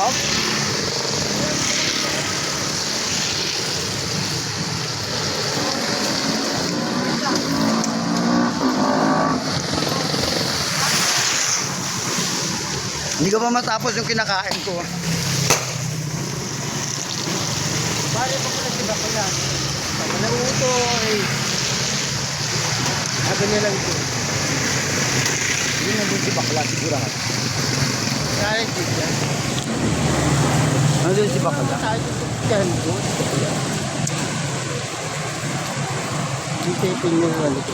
love. Hindi ko pa matapos yung kinakain ko. Pare pa pala si Bakla. Tama na uto eh. Sabi nila ito. Hindi nandun si Bakla, sigurado. Kaya dito. Nandun si Bakla. Tayo dito. Kaya dito. Dito yung ano ko.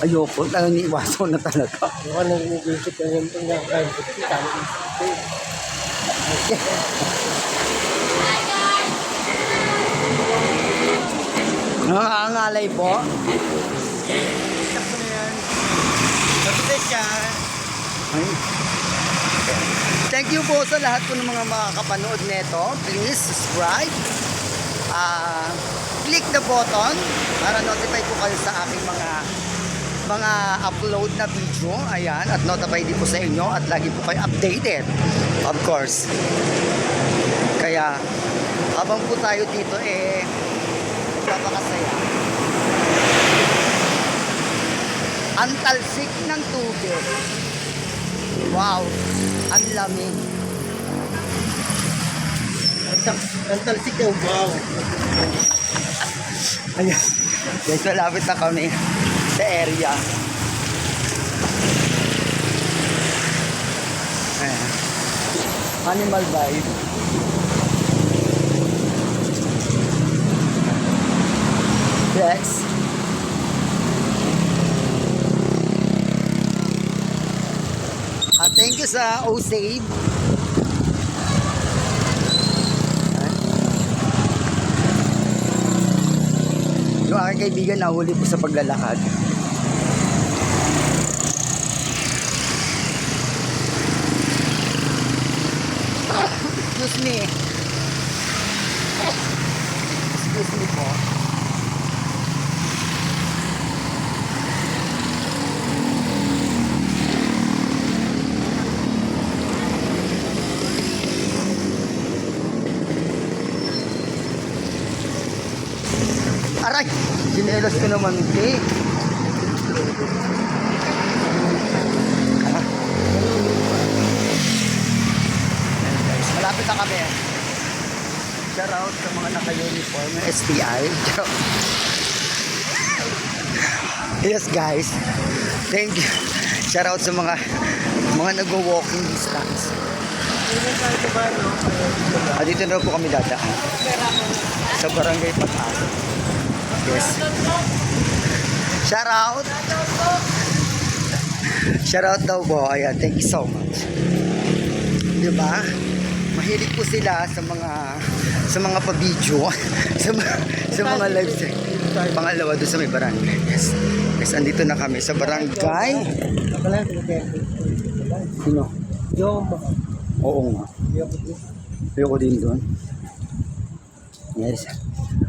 Ayoko, talagang niiwasan na talaga. Yung ano nag-iisip na yung pangkakain ko. Tama dito. Nangangalay po. Sakto na yan. Kapitay siya. Ay. Thank you po sa lahat po ng mga makakapanood nito. Please subscribe. Click the button para notify po kayo sa aking mga upload na video. Ayan, at notify din po sa inyo at lagi po kayo updated. Of course. Kaya habang po tayo dito napakasaya. Ang talsik ng tubig. Wow, ang lamig. Ang talsik yung wow. Ayan. Guys, malapit na kami sa area. Ayan. Animal vibe. Yes. Thank you sa O-Save. Yung aking kaibigan nahuli po sa paglalakad. Excuse me. Excuse me po. Aray! Sinelos ko naman, eh. Guys, malapit na kami. Shout out sa mga naka-uniform ng STI. Yes, guys. Thank you. Shout out sa mga nagwo-walking distance. Dito na po kami dadaan. Sa barangay Pag-asa. Yes. Shout out. Shout out daw po. Ayan, thank you so much. Diba? Mahilig po sila sa mga pa-video, sa mga live set. Pangalawa doon sa may barangay. Yes. Yes, andito na kami sa barangay. Sino? Oo nga. Ayoko din doon. Yes.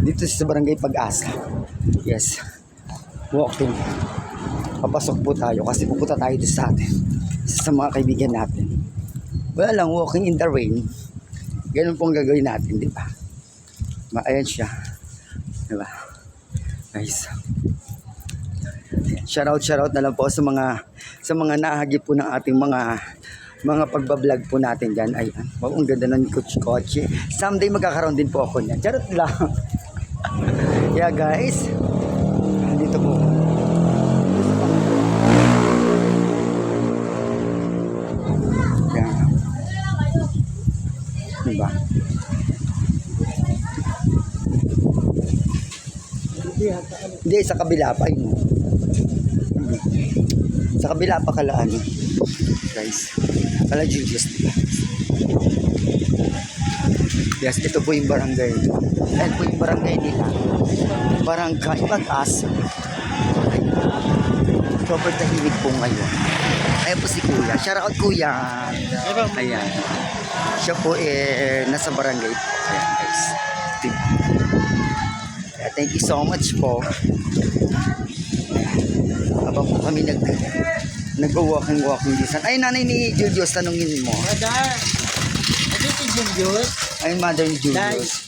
Dito sa barangay Pag-asa. Yes. Walking. Papasok po tayo kasi pupunta tayo doon sa atin. Sa mga kaibigan natin. Wala lang, walking in the rain. Ganun pong gagawin natin, di ba? Ayan siya. Di ba? Nice. Shoutout na lang po sa mga nahagip po ng ating mga pagbablog po natin dyan. Ayan. Wow, ang ganda ng kotse. Someday magkakaroon din po ako niyan. Charot lang. Yeah, guys. Dito po. Yan. Diba? Hindi, sa kabila pa yun. Sa kabila pa kalaan. Guys. Kala Julius, diba? Yes, ito po yung barangay. Ayan po yung barangay nila. Barangay Pag-asa. Sobrang tahimik po ngayon. Ayan po si Kuya. Shout out Kuya. Ayan. Siya po nasa barangay po. Ayan guys. Thank you so much po. Habang po kami nag-walking distance. Ay, nanay ni Julius, tanungin mo. Brother! yung Diyos. Ay, mother ni Dahil, Julius.